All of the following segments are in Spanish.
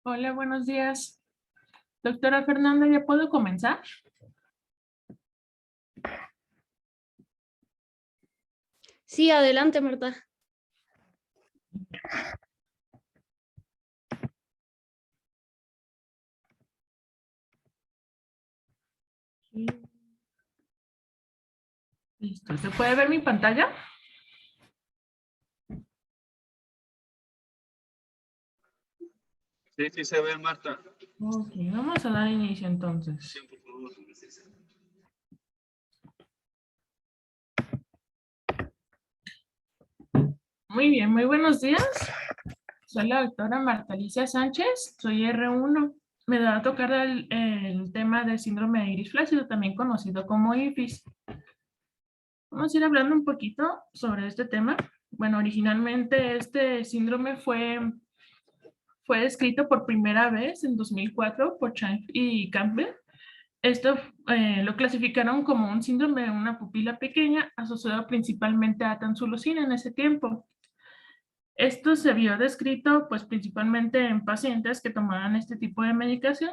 Hola, buenos días. Doctora Fernanda, ¿ya puedo comenzar? Sí, adelante, Marta. Sí. Listo. ¿Se puede ver mi pantalla? Sí, sí se ve, Marta. Ok, vamos a dar inicio entonces. Muy bien, muy buenos días. Soy la doctora Marta Alicia Sánchez, soy R1. Me va a tocar el tema del síndrome de iris flácido, también conocido como IFIS. Vamos a ir hablando un poquito sobre este tema. Bueno, originalmente este síndrome fue descrito por primera vez en 2004 por Chang y Campbell. Esto lo clasificaron como un síndrome de una pupila pequeña asociado principalmente a tansulosina en ese tiempo. Esto se vio descrito pues principalmente en pacientes que tomaban este tipo de medicación,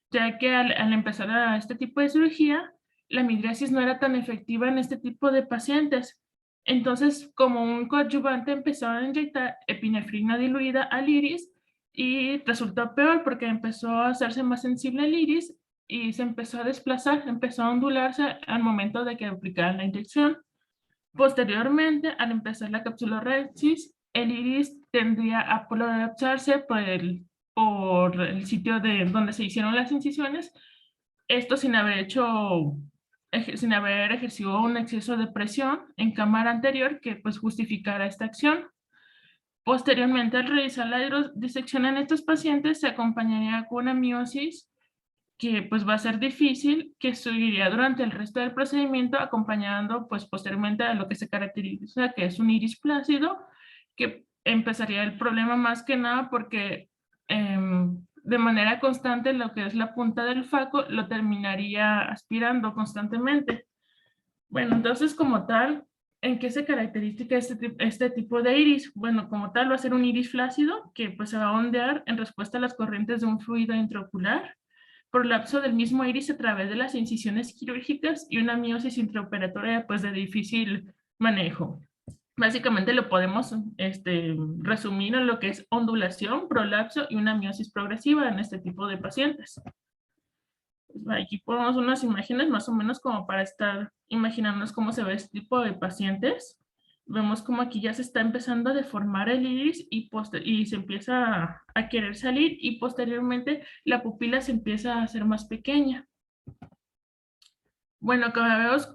ya que al empezar a este tipo de cirugía, la midriasis no era tan efectiva en este tipo de pacientes. Entonces, como un coadyuvante empezaron a inyectar epinefrina diluida al iris y resultó peor porque empezó a hacerse más sensible el iris y se empezó a desplazar, empezó a ondularse al momento de que aplicaran la inyección. Posteriormente, al empezar la capsulorrexis, el iris tendría a prolapsarse por el sitio de donde se hicieron las incisiones, esto sin sin haber ejercido un exceso de presión en cámara anterior que pues justificara esta acción. Posteriormente, al realizar la hidrodisección en estos pacientes, se acompañaría con una miosis que pues va a ser difícil, que seguiría durante el resto del procedimiento acompañando pues posteriormente a lo que se caracteriza que es un iris plácido, que empezaría el problema más que nada porque de manera constante lo que es la punta del faco lo terminaría aspirando constantemente. Bueno, entonces como tal, ¿en qué se caracteriza este tipo de iris? Bueno, como tal va a ser un iris flácido que pues se va a ondear en respuesta a las corrientes de un fluido intraocular, prolapso del mismo iris a través de las incisiones quirúrgicas y una miosis intraoperatoria pues de difícil manejo. Básicamente lo podemos resumir en lo que es ondulación, prolapso y una miosis progresiva en este tipo de pacientes. Aquí ponemos unas imágenes más o menos como para estar imaginándonos cómo se ve este tipo de pacientes. Vemos como aquí ya se está empezando a deformar el iris y se empieza a querer salir y posteriormente la pupila se empieza a hacer más pequeña. Bueno, como habíamos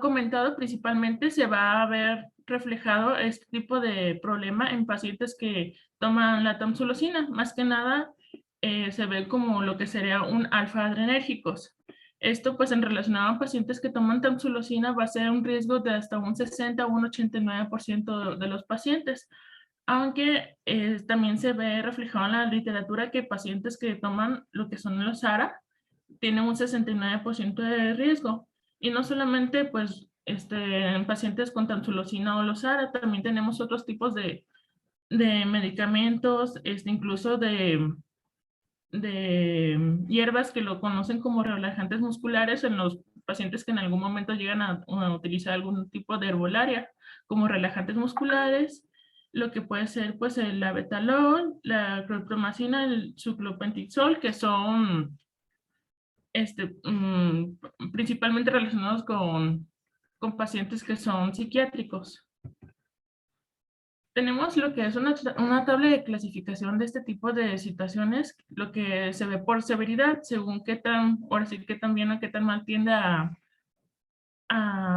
comentado, principalmente se va a ver reflejado este tipo de problema en pacientes que toman la tamsulosina. Más que nada se ve como lo que sería un alfa-adrenérgicos. Esto pues en relacionado a pacientes que toman tamsulosina va a ser un riesgo de hasta un 60 o un 89% de los pacientes. Aunque también se ve reflejado en la literatura que pacientes que toman lo que son los ARA tienen un 69% de riesgo. Y no solamente pues en pacientes con tamsulosina o los ARA, también tenemos otros tipos de medicamentos, incluso de hierbas que lo conocen como relajantes musculares en los pacientes que en algún momento llegan a utilizar algún tipo de herbolaria como relajantes musculares, lo que puede ser pues el abetalol, la clorpromacina, el suclopentixol, que son principalmente relacionados con pacientes que son psiquiátricos. Tenemos lo que es una tabla de clasificación de este tipo de situaciones, lo que se ve por severidad, según qué tan, ahora sí, qué tan bien o qué tan mal tiende a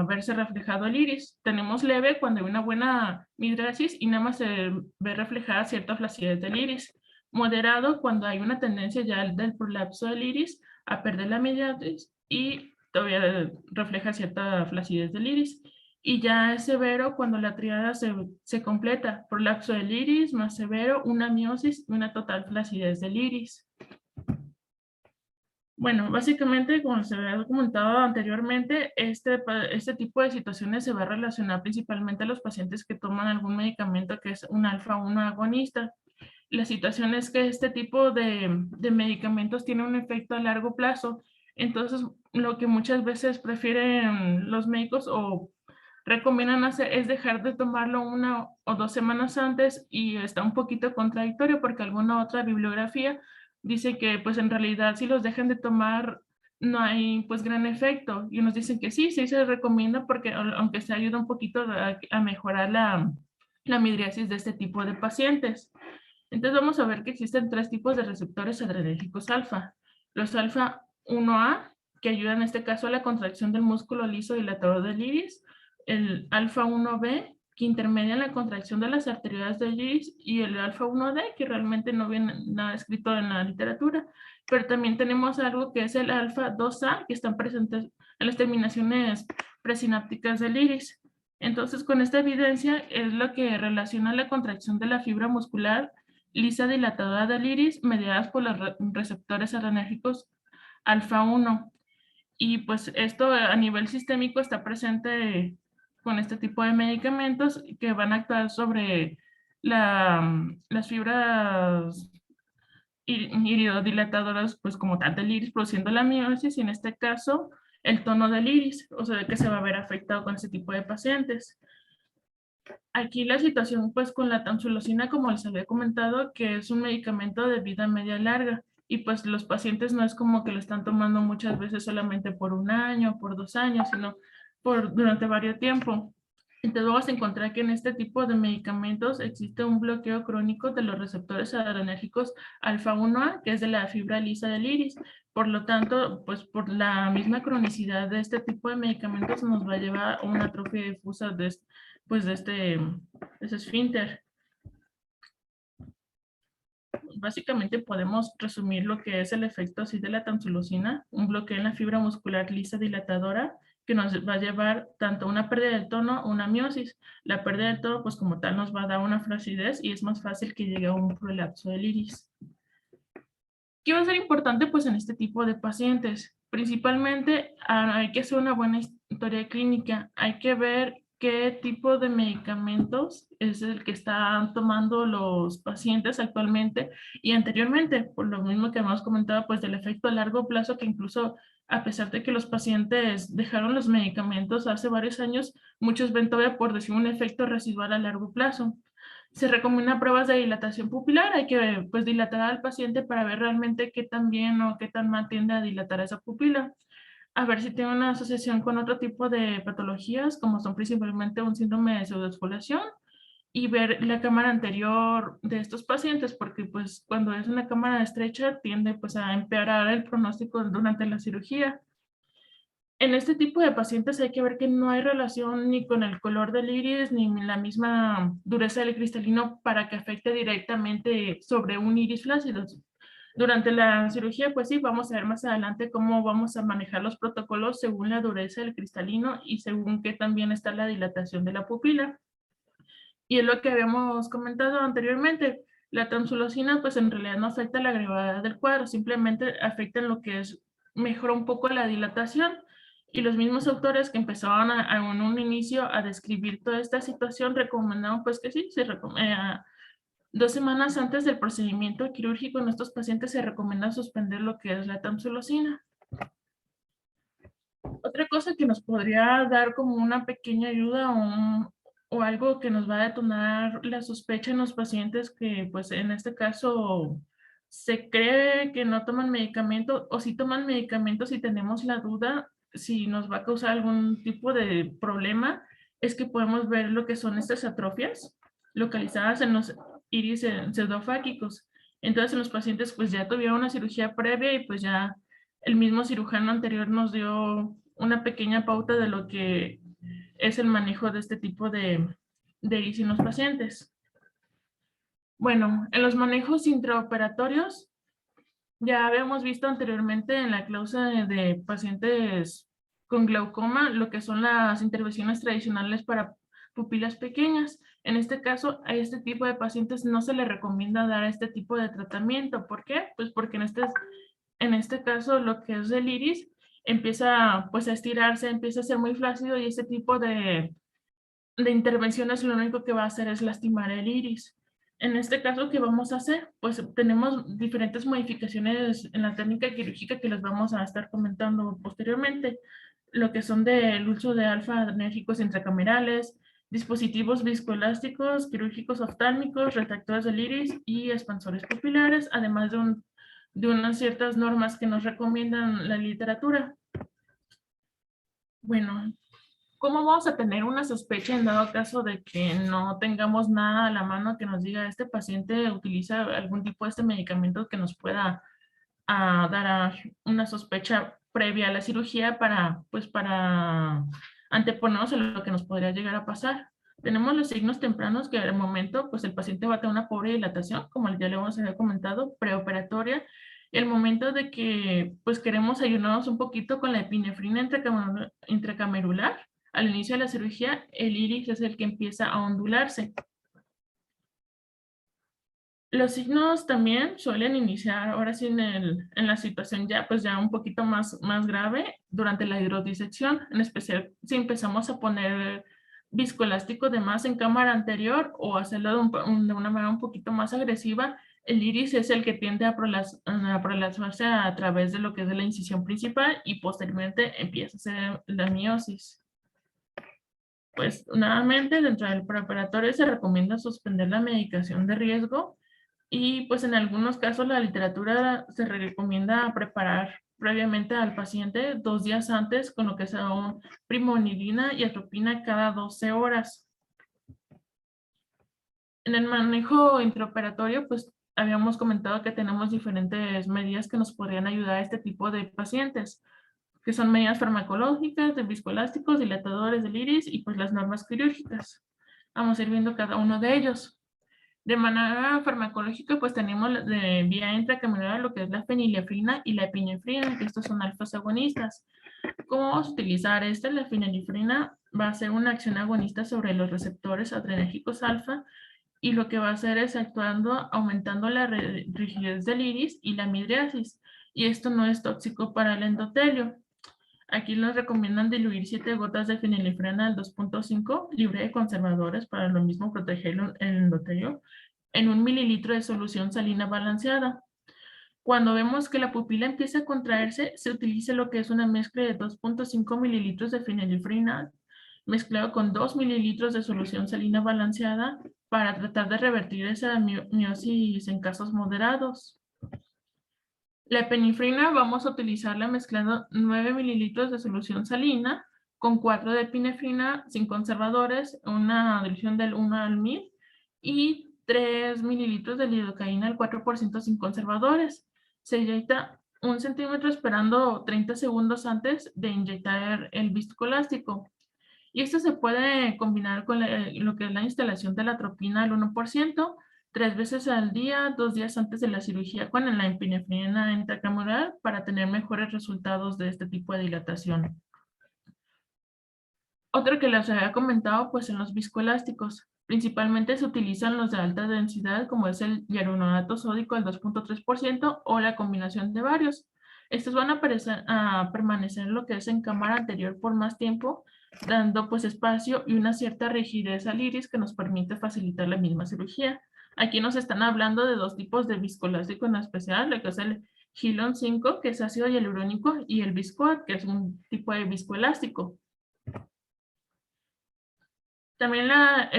verse reflejado el iris. Tenemos leve cuando hay una buena midriasis y nada más se ve reflejada cierta flacidez del iris. Moderado cuando hay una tendencia ya del prolapso del iris a perder la midriasis y todavía refleja cierta flacidez del iris. Y ya es severo cuando la triada se completa, prolapso del iris más severo, una miosis y una total flacidez del iris. Bueno, básicamente, como se había comentado anteriormente, este tipo de situaciones se va a relacionar principalmente a los pacientes que toman algún medicamento que es un alfa-1 agonista. La situación es que este tipo de medicamentos tiene un efecto a largo plazo. Entonces, lo que muchas veces prefieren los médicos o recomiendan hacer es dejar de tomarlo 1 o 2 semanas antes, y está un poquito contradictorio porque alguna otra bibliografía dice que pues en realidad si los dejan de tomar no hay pues gran efecto, y nos dicen que sí, sí se recomienda porque aunque se ayuda un poquito a mejorar la midriasis de este tipo de pacientes. Entonces vamos a ver que existen 3 tipos de receptores adrenérgicos alfa. Los alfa 1A, que ayudan en este caso a la contracción del músculo liso dilatador del iris, el alfa 1B, que intermedia la contracción de las arteriolas del iris, y el alfa 1D, que realmente no viene nada escrito en la literatura. Pero también tenemos algo que es el alfa 2A, que están presentes en las terminaciones presinápticas del iris. Entonces, con esta evidencia es lo que relaciona la contracción de la fibra muscular lisa dilatadora del iris mediadas por los receptores adrenérgicos alfa 1. Y pues esto a nivel sistémico está presente con este tipo de medicamentos que van a actuar sobre las fibras iridodilatadoras, pues como tal del iris, produciendo la miosis, y en este caso el tono del iris, o sea, que se va a ver afectado con este tipo de pacientes. Aquí la situación pues con la tamsulosina, como les había comentado, que es un medicamento de vida media larga, y pues los pacientes no es como que lo están tomando muchas veces solamente por 1 año, por 2 años, sino durante varios tiempo. Entonces vamos a encontrar que en este tipo de medicamentos existe un bloqueo crónico de los receptores adrenérgicos alfa 1A, que es de la fibra lisa del iris. Por lo tanto, pues por la misma cronicidad de este tipo de medicamentos nos va a llevar a una atrofia difusa pues de ese esfínter. Básicamente podemos resumir lo que es el efecto así de la tamsulosina, un bloqueo en la fibra muscular lisa dilatadora que nos va a llevar tanto a una pérdida del tono o una miosis. La pérdida del tono, pues como tal, nos va a dar una flacidez y es más fácil que llegue a un prolapso del iris. ¿Qué va a ser importante pues en este tipo de pacientes? Principalmente hay que hacer una buena historia clínica, hay que ver qué tipo de medicamentos es el que están tomando los pacientes actualmente y anteriormente, por lo mismo que hemos comentado, pues del efecto a largo plazo, que incluso a pesar de que los pacientes dejaron los medicamentos hace varios años, muchos ven todavía, por decir, un efecto residual a largo plazo. Se recomienda pruebas de dilatación pupilar, hay que pues dilatar al paciente para ver realmente qué tan bien o qué tan mal tiende a dilatar esa pupila. A ver si tiene una asociación con otro tipo de patologías, como son principalmente un síndrome de pseudoesfoliación, y ver la cámara anterior de estos pacientes, porque pues cuando es una cámara estrecha tiende pues a empeorar el pronóstico durante la cirugía. En este tipo de pacientes hay que ver que no hay relación ni con el color del iris ni la misma dureza del cristalino para que afecte directamente sobre un iris flácido. Durante la cirugía, pues sí, vamos a ver más adelante cómo vamos a manejar los protocolos según la dureza del cristalino y según qué también está la dilatación de la pupila. Y es lo que habíamos comentado anteriormente, la tamsulosina pues en realidad no afecta la gravedad del cuadro, simplemente afecta en lo que es, mejora un poco la dilatación. Y los mismos autores que empezaban en un inicio a describir toda esta situación recomendaban pues que sí, 2 semanas antes del procedimiento quirúrgico en estos pacientes se recomienda suspender lo que es la tamsulosina. Otra cosa que nos podría dar como una pequeña ayuda o algo que nos va a detonar la sospecha en los pacientes que pues en este caso se cree que no toman medicamento, o si toman medicamentos y tenemos la duda si nos va a causar algún tipo de problema, es que podemos ver lo que son estas atrofias localizadas en los iris pseudofáquicos. Entonces en los pacientes pues ya tuvieron una cirugía previa y pues ya el mismo cirujano anterior nos dio una pequeña pauta de lo que es el manejo de este tipo de iris en los pacientes. Bueno, en los manejos intraoperatorios, ya habíamos visto anteriormente en la clase de pacientes con glaucoma lo que son las intervenciones tradicionales para pupilas pequeñas. En este caso, a este tipo de pacientes no se le recomienda dar este tipo de tratamiento. ¿Por qué? Pues porque en este caso lo que es el iris empieza pues a estirarse, empieza a ser muy flácido, y este tipo de intervenciones lo único que va a hacer es lastimar el iris. En este caso, ¿qué vamos a hacer? Pues tenemos diferentes modificaciones en la técnica quirúrgica que les vamos a estar comentando posteriormente, lo que son del uso de alfa-adrenérgicos intracamerales, dispositivos viscoelásticos, quirúrgicos oftálmicos, retractores del iris y expansores pupilares, además de unas ciertas normas que nos recomiendan la literatura. Bueno, ¿cómo vamos a tener una sospecha en dado caso de que no tengamos nada a la mano que nos diga este paciente utiliza algún tipo de este medicamento que nos pueda dar una sospecha previa a la cirugía para, pues, para anteponernos a lo que nos podría llegar a pasar? Tenemos los signos tempranos que al momento, pues el paciente va a tener una pobre dilatación, como ya le hemos comentado, preoperatoria. El momento de que, pues queremos ayudarnos un poquito con la epinefrina intracamerular, al inicio de la cirugía, el iris es el que empieza a ondularse. Los signos también suelen iniciar ahora sí en la situación ya, pues ya un poquito más grave durante la hidrodisección, en especial si empezamos a poner viscoelástico de más en cámara anterior o hacerlo de una manera un poquito más agresiva. El iris es el que tiende a prolapsarse a través de lo que es de la incisión principal y posteriormente empieza a ser la miosis. Pues nuevamente dentro del preoperatorio se recomienda suspender la medicación de riesgo y pues en algunos casos la literatura se recomienda preparar previamente al paciente 2 días antes con lo que son primonidina y atropina cada 12 horas. En el manejo intraoperatorio pues habíamos comentado que tenemos diferentes medidas que nos podrían ayudar a este tipo de pacientes, que son medidas farmacológicas, de viscoelásticos, dilatadores del iris y pues las normas quirúrgicas. Vamos a ir viendo cada uno de ellos. De manera farmacológica, pues tenemos de vía intracameral lo que es la fenilefrina y la epinefrina, que estos son alfas agonistas. ¿Cómo vamos a utilizar esta? La fenilefrina va a ser una acción agonista sobre los receptores adrenérgicos alfa y lo que va a hacer es actuando, aumentando la rigidez del iris y la midriasis. Y esto no es tóxico para el endotelio. Aquí nos recomiendan diluir 7 gotas de fenilefrina al 2.5, libre de conservadores, para lo mismo proteger el endotelio, en 1 mililitro de solución salina balanceada. Cuando vemos que la pupila empieza a contraerse, se utiliza lo que es una mezcla de 2.5 mililitros de fenilefrina mezclado con 2 mililitros de solución salina balanceada para tratar de revertir esa miosis en casos moderados. La epinefrina vamos a utilizarla mezclando 9 mililitros de solución salina con 4 de epinefrina sin conservadores, una dilución del 1 al 1000 y 3 mililitros de lidocaína al 4% sin conservadores. Se inyecta 1 centímetro esperando 30 segundos antes de inyectar el viscoelástico. Y esto se puede combinar con lo que es la instalación de la atropina al 1%, 3 veces al día, 2 días antes de la cirugía con la epinefrina intracameral para tener mejores resultados de este tipo de dilatación. Otro que les había comentado, pues en los viscoelásticos. Principalmente se utilizan los de alta densidad, como es el hyaluronato sódico al 2.3% o la combinación de varios. Estos van a permanecer en lo que es en cámara anterior por más tiempo, dando pues espacio y una cierta rigidez al iris que nos permite facilitar la misma cirugía. Aquí nos están hablando de 2 tipos de viscoelástico en especial, lo que es el Hilon 5, que es ácido hialurónico, y el Viscoat, que es un tipo de viscoelástico. También la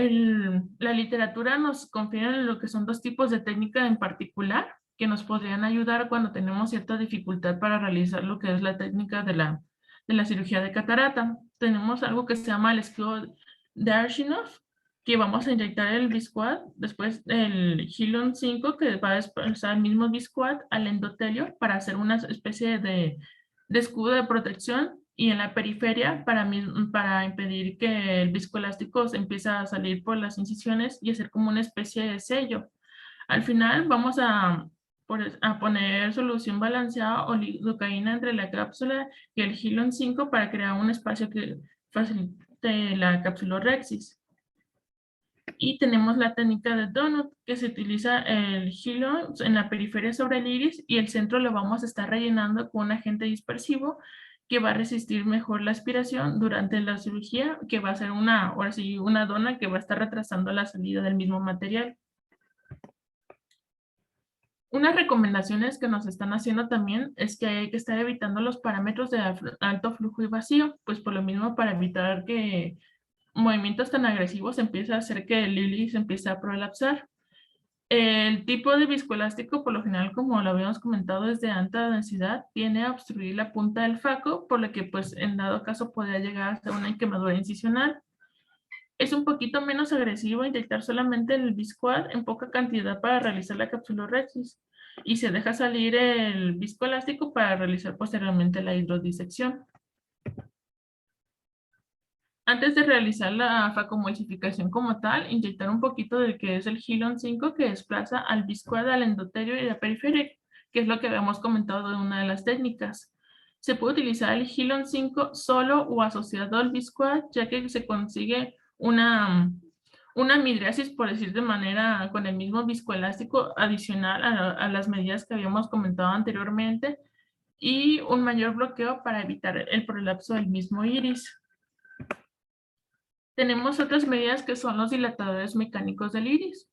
literatura nos confiere lo que son 2 tipos de técnica en particular que nos podrían ayudar cuando tenemos cierta dificultad para realizar lo que es la técnica de la cirugía de catarata. Tenemos algo que se llama el escudo de Arshinov, que vamos a inyectar el Viscoat, después el Hilon 5, que va a expulsar el mismo Viscoat al endotelio para hacer una especie de escudo de protección, y en la periferia para impedir que el viscoelástico se empiece a salir por las incisiones y hacer como una especie de sello. Al final vamos a poner solución balanceada o lidocaína entre la cápsula y el Hilon 5 para crear un espacio que facilite la capsulorhexis. Y tenemos la técnica de donut, que se utiliza el Hilon en la periferia sobre el iris y el centro lo vamos a estar rellenando con un agente dispersivo que va a resistir mejor la aspiración durante la cirugía, que va a ser ahora sí, una dona que va a estar retrasando la salida del mismo material. Unas recomendaciones que nos están haciendo también es que hay que estar evitando los parámetros de alto flujo y vacío, pues por lo mismo para evitar que movimientos tan agresivos empiece a hacer que el iris empiece a prolapsar. El tipo de viscoelástico, por lo general, como lo habíamos comentado, es de alta densidad, tiene a obstruir la punta del faco, por lo que pues en dado caso podría llegar hasta una quemadura incisional. Es un poquito menos agresivo inyectar solamente el Bisquad en poca cantidad para realizar la capsulorhexis y se deja salir el viscoelástico para realizar posteriormente la hidrodisección. Antes de realizar la facomulsificación como tal, inyectar un poquito del que es el Hilon 5 que desplaza al Bisquad al endotelio y a periferia, que es lo que habíamos comentado de una de las técnicas. Se puede utilizar el Hilon 5 solo o asociado al Bisquad, ya que se consigue una midriasis, por decir de manera, con el mismo viscoelástico adicional a las medidas que habíamos comentado anteriormente y un mayor bloqueo para evitar el prolapso del mismo iris. Tenemos otras medidas que son los dilatadores mecánicos del iris,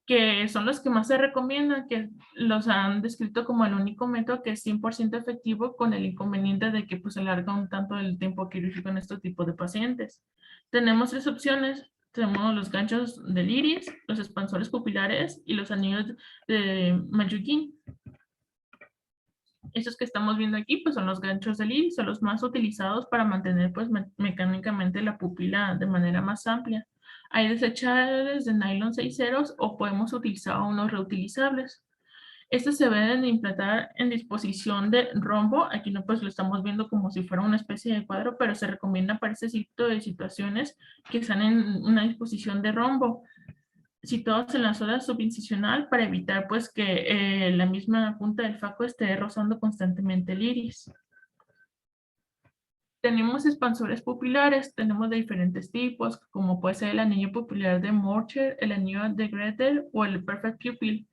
que son los que más se recomiendan, que los han descrito como el único método que es 100% efectivo con el inconveniente de que pues alarga un tanto el tiempo quirúrgico en este tipo de pacientes. Tenemos tres opciones. Tenemos los ganchos del iris, los expansores pupilares y los anillos de Mayugin. Estos que estamos viendo aquí pues son los ganchos del iris, son los más utilizados para mantener pues mecánicamente la pupila de manera más amplia. Hay desechables de nylon 6 ceros o podemos utilizar unos reutilizables. Estos se deben implantar en disposición de rombo. Aquí no pues lo estamos viendo como si fuera una especie de cuadro, pero se recomienda para este tipo de situaciones que están en una disposición de rombo, situados en la zona subincisional para evitar pues que la misma punta del faco esté rozando constantemente el iris. Tenemos expansores pupilares, tenemos de diferentes tipos, como puede ser el anillo pupilar de Morcher, el anillo de Gretel o el Perfect Pupil.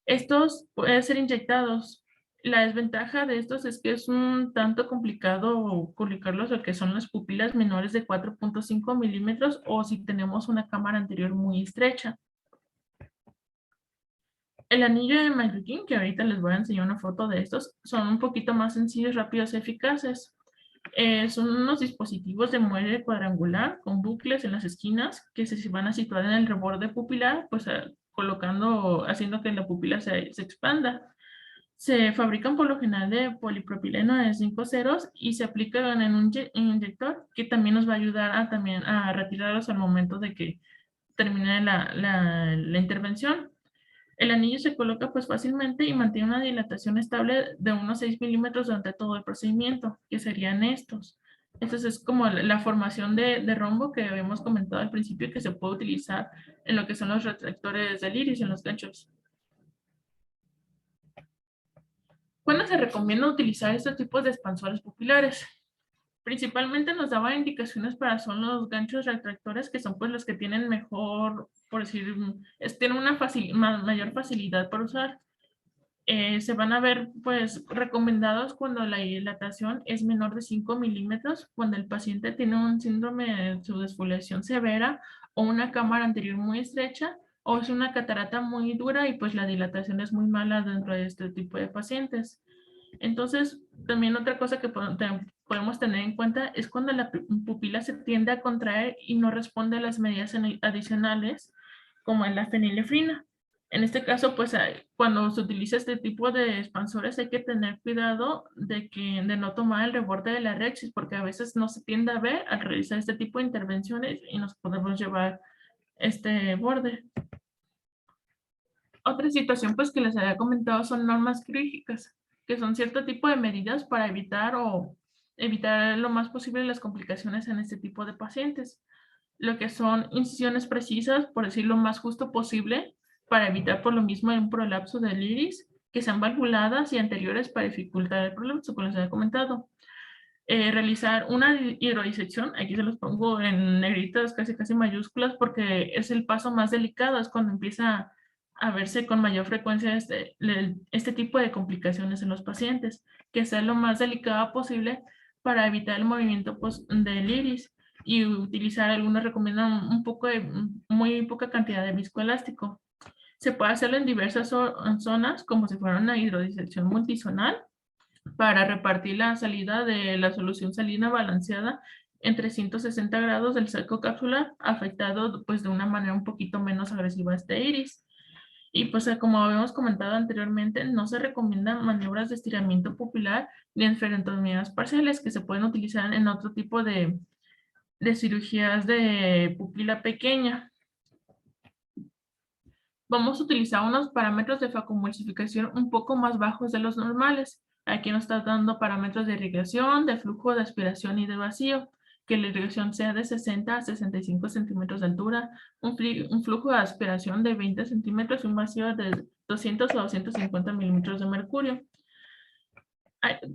Estos pueden ser inyectados. La desventaja de estos es que es un tanto complicado ubicarlos lo que son las pupilas menores de 4.5 milímetros o si tenemos una cámara anterior muy estrecha. El anillo de Mayugin, que ahorita les voy a enseñar una foto de estos, son un poquito más sencillos, rápidos y eficaces. Son unos dispositivos de muelle cuadrangular con bucles en las esquinas que se van a situar en el reborde pupilar, pues haciendo que la pupila se expanda. Se fabrican por lo general de polipropileno de 5 ceros y se aplican en un inyector que también nos va a ayudar a retirarlos al momento de que termine la intervención. El anillo se coloca pues fácilmente y mantiene una dilatación estable de unos 6 milímetros durante todo el procedimiento, que serían estos. Entonces es como la formación de rombo que habíamos comentado al principio que se puede utilizar en lo que son los retractores del iris en los ganchos. ¿Cuándo se recomienda utilizar estos tipos de expansores pupilares? Principalmente nos daba indicaciones para son los ganchos retractores, que son pues los que tienen mejor, por decir, tienen una mayor facilidad para usar. Se van a ver pues recomendados cuando la dilatación es menor de 5 milímetros, cuando el paciente tiene un síndrome de subdesfoliación severa o una cámara anterior muy estrecha o es una catarata muy dura y pues la dilatación es muy mala dentro de este tipo de pacientes. Entonces, también otra cosa que podemos tener en cuenta es cuando la pupila se tiende a contraer y no responde a las medidas adicionales, como en la fenilefrina. En este caso, pues cuando se utiliza este tipo de expansores hay que tener cuidado de no tomar el reborde de la rexis, porque a veces no se tiende a ver al realizar este tipo de intervenciones y nos podemos llevar este borde. Otra situación pues que les había comentado son normas quirúrgicas, que son cierto tipo de medidas para evitar lo más posible las complicaciones en este tipo de pacientes. Lo que son incisiones precisas, por decirlo lo más justo posible, para evitar por lo mismo un prolapso del iris, que sean valvuladas y anteriores para dificultar el prolapso, como les había comentado. Realizar una hidrodisección, aquí se los pongo en negritas casi mayúsculas porque es el paso más delicado, es cuando empieza a verse con mayor frecuencia este tipo de complicaciones en los pacientes, que sea lo más delicado posible para evitar el movimiento del iris y utilizar, algunos recomiendan muy poca cantidad de viscoelástico. Se puede hacerlo en diversas zonas, como si fuera una hidrodisección multizonal, para repartir la salida de la solución salina balanceada entre 160 grados del saco cápsula, afectado pues de una manera un poquito menos agresiva a este iris. Y pues como habíamos comentado anteriormente, no se recomiendan maniobras de estiramiento pupilar ni esferotomías parciales que se pueden utilizar en otro tipo de cirugías de pupila pequeña. Vamos a utilizar unos parámetros de facomulsificación un poco más bajos de los normales. Aquí nos está dando parámetros de irrigación, de flujo, de aspiración y de vacío. Que la irrigación sea de 60 a 65 centímetros de altura, un flujo de aspiración de 20 centímetros y un vacío de 200 a 250 milímetros de mercurio.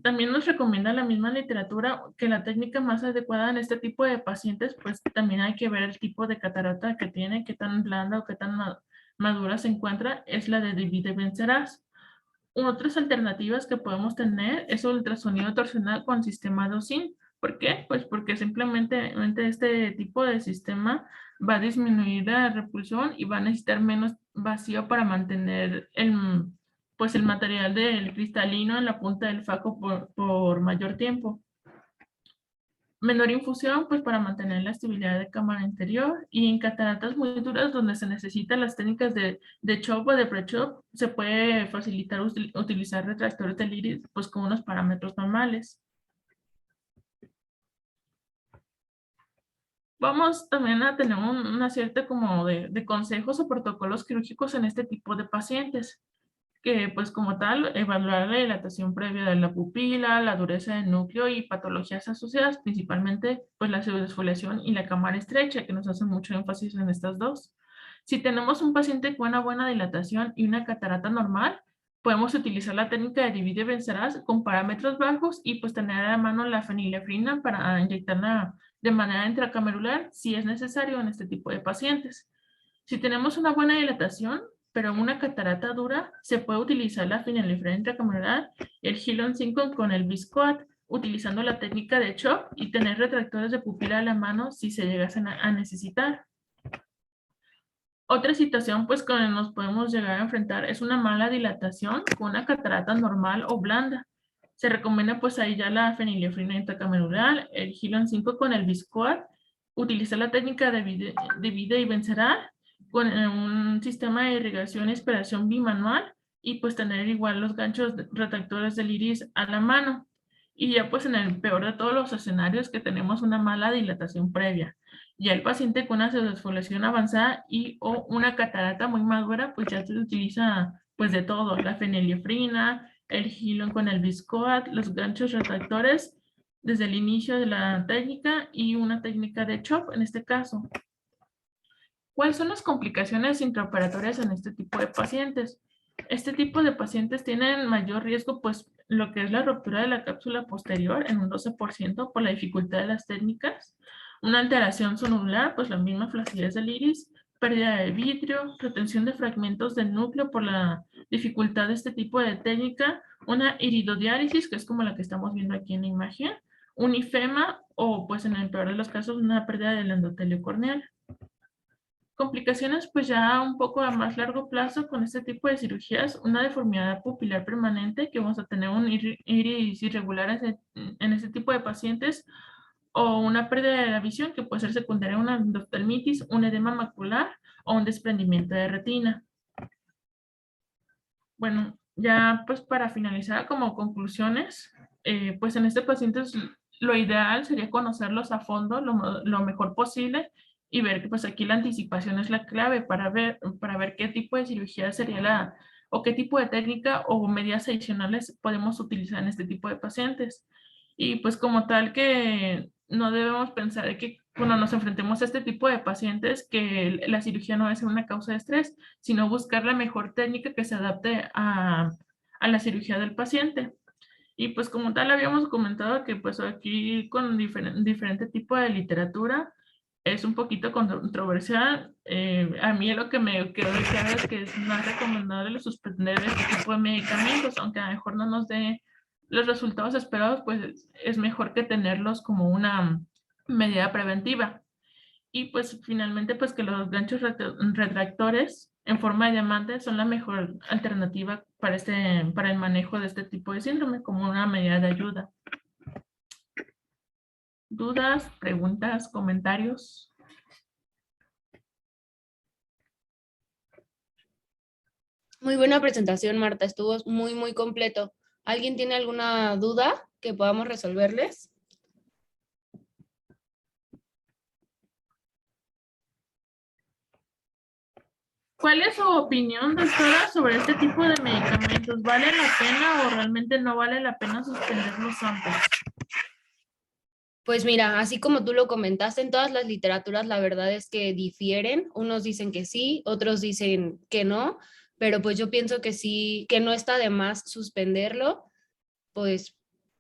También nos recomienda la misma literatura que la técnica más adecuada en este tipo de pacientes, pues también hay que ver el tipo de catarata que tiene, qué tan blanda o qué tan madura se encuentra, es la de Divide vencerás. Otras alternativas que podemos tener es el ultrasonido torsional con sistema DOSIN. ¿Por qué? Pues porque simplemente este tipo de sistema va a disminuir la repulsión y va a necesitar menos vacío para mantener pues el material del cristalino en la punta del faco por mayor tiempo. Menor infusión, pues para mantener la estabilidad de cámara interior, y en cataratas muy duras donde se necesitan las técnicas de chop o de pre-chop, se puede facilitar utilizar retractores del iris pues con unos parámetros normales. Vamos también a tener una cierta como de consejos o protocolos quirúrgicos en este tipo de pacientes, que pues como tal, evaluar la dilatación previa de la pupila, la dureza del núcleo y patologías asociadas, principalmente pues la pseudodesfoliación y la cámara estrecha, que nos hacen mucho énfasis en estas dos. Si tenemos un paciente con una buena dilatación y una catarata normal, podemos utilizar la técnica de divide vencerás con parámetros bajos y pues tener a la mano la fenilefrina para inyectarla de manera intracamerular si es necesario en este tipo de pacientes. Si tenemos una buena dilatación, pero una catarata dura, se puede utilizar la fenilefrina intracamerular, el Hilon 5 con el Viscoat, utilizando la técnica de CHOP y tener retractores de pupila a la mano si se llegasen a necesitar. Otra situación pues con la que nos podemos llegar a enfrentar es una mala dilatación con una catarata normal o blanda. Se recomienda pues ahí ya la fenilefrina intracamerular, el Hilon 5 con el Viscoat, utilizar la técnica de divide y vencerá con un sistema de irrigación y aspiración bimanual y pues tener igual los ganchos retractores del iris a la mano. Y ya pues en el peor de todos los escenarios que tenemos una mala dilatación previa. Ya el paciente con una pseudodesfoliación avanzada y o una catarata muy madura, pues ya se utiliza pues de todo, la fenilefrina, el Hilon con el Viscoat, los ganchos retractores desde el inicio de la técnica y una técnica de CHOP en este caso. ¿Cuáles son las complicaciones intraoperatorias en este tipo de pacientes? Este tipo de pacientes tienen mayor riesgo, pues lo que es la ruptura de la cápsula posterior en un 12% por la dificultad de las técnicas, una alteración sonular, pues la misma flacidez del iris, pérdida de vitrio, retención de fragmentos del núcleo por la dificultad de este tipo de técnica, una iridodiálisis, que es como la que estamos viendo aquí en la imagen, un ifema o pues en el peor de los casos una pérdida del endotelio corneal. Complicaciones pues ya un poco a más largo plazo con este tipo de cirugías, una deformidad pupilar permanente, que vamos a tener un iris irregular en este tipo de pacientes, o una pérdida de la visión que puede ser secundaria a una endoftalmitis, un edema macular o un desprendimiento de retina. Bueno, ya pues para finalizar como conclusiones, pues en este paciente lo ideal sería conocerlos a fondo lo mejor posible y ver que pues aquí la anticipación es la clave para ver qué tipo de cirugía sería o qué tipo de técnica o medidas adicionales podemos utilizar en este tipo de pacientes. Y pues como tal que no debemos pensar que cuando nos enfrentemos a este tipo de pacientes que la cirugía no es una causa de estrés, sino buscar la mejor técnica que se adapte a la cirugía del paciente. Y pues como tal habíamos comentado que pues aquí con diferente tipo de literatura es un poquito controversial. A mí lo que me quedó claro es que es más recomendable suspender este tipo de medicamentos, aunque a lo mejor no nos dé los resultados esperados, pues es mejor que tenerlos como una medida preventiva. Y pues finalmente pues que los ganchos retractores en forma de diamante son la mejor alternativa para el manejo de este tipo de síndrome como una medida de ayuda. ¿Dudas, preguntas, comentarios? Muy buena presentación, Marta. Estuvo muy, muy completo. ¿Alguien tiene alguna duda que podamos resolverles? ¿Cuál es su opinión, doctora, sobre este tipo de medicamentos? ¿Vale la pena o realmente no vale la pena suspenderlos antes? Pues mira, así como tú lo comentaste, en todas las literaturas la verdad es que difieren. Unos dicen que sí, otros dicen que no, pero pues yo pienso que sí, que no está de más suspenderlo, pues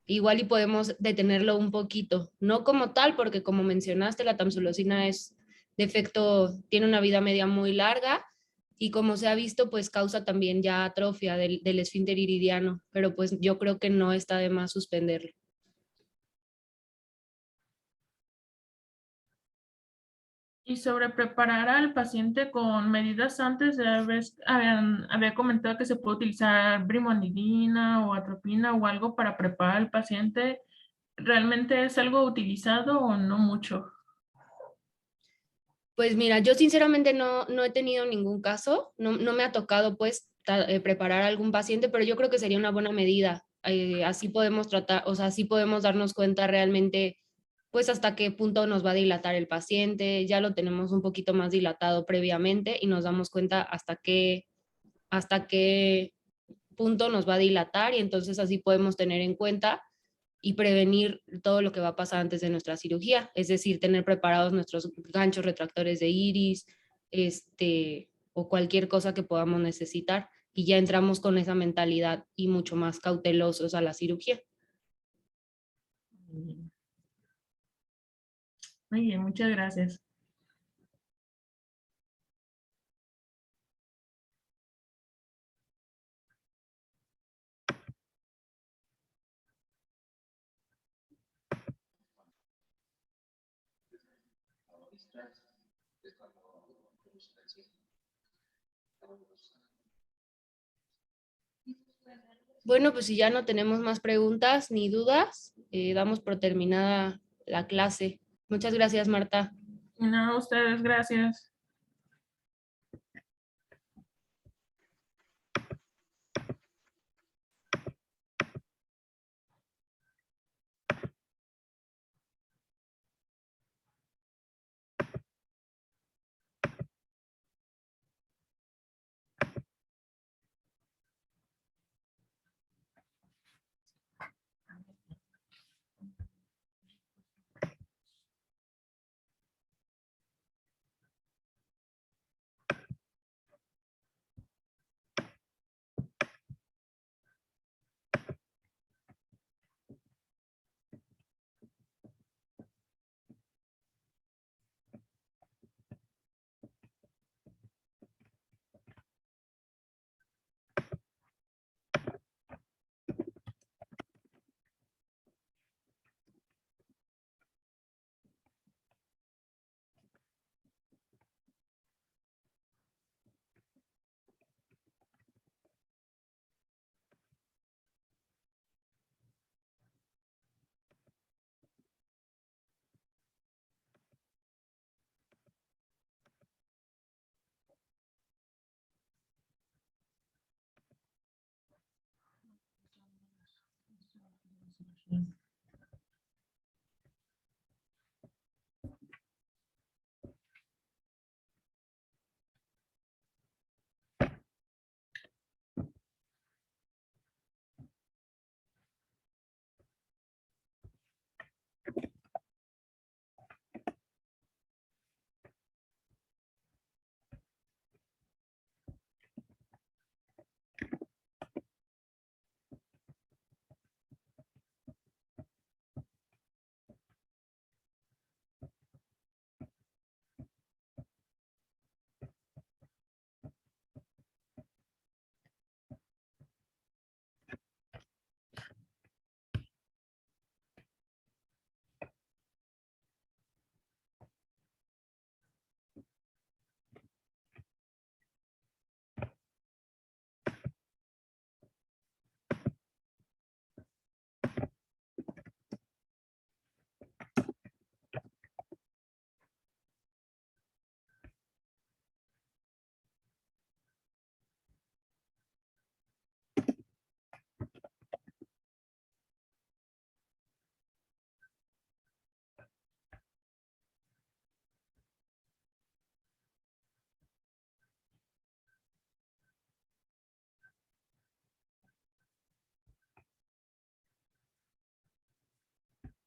igual y podemos detenerlo un poquito. No como tal, porque como mencionaste, la tamsulosina es de efecto, tiene una vida media muy larga y como se ha visto, pues causa también ya atrofia del esfínter iridiano, pero pues yo creo que no está de más suspenderlo. Y sobre preparar al paciente con medidas antes, ya ves, había comentado que se puede utilizar brimonidina o atropina o algo para preparar al paciente. ¿Realmente es algo utilizado o no mucho? Pues mira, yo sinceramente no he tenido ningún caso, no me ha tocado pues preparar a algún paciente, pero yo creo que sería una buena medida. Así podemos tratar, o sea, así podemos darnos cuenta realmente pues hasta qué punto nos va a dilatar el paciente, ya lo tenemos un poquito más dilatado previamente y nos damos cuenta hasta qué punto nos va a dilatar y entonces así podemos tener en cuenta y prevenir todo lo que va a pasar antes de nuestra cirugía, es decir, tener preparados nuestros ganchos retractores de iris, o cualquier cosa que podamos necesitar y ya entramos con esa mentalidad y mucho más cautelosos a la cirugía. Muy bien, muchas gracias. Bueno, pues si ya no tenemos más preguntas ni dudas, damos por terminada la clase. Muchas gracias, Marta. Y nada, ustedes, gracias.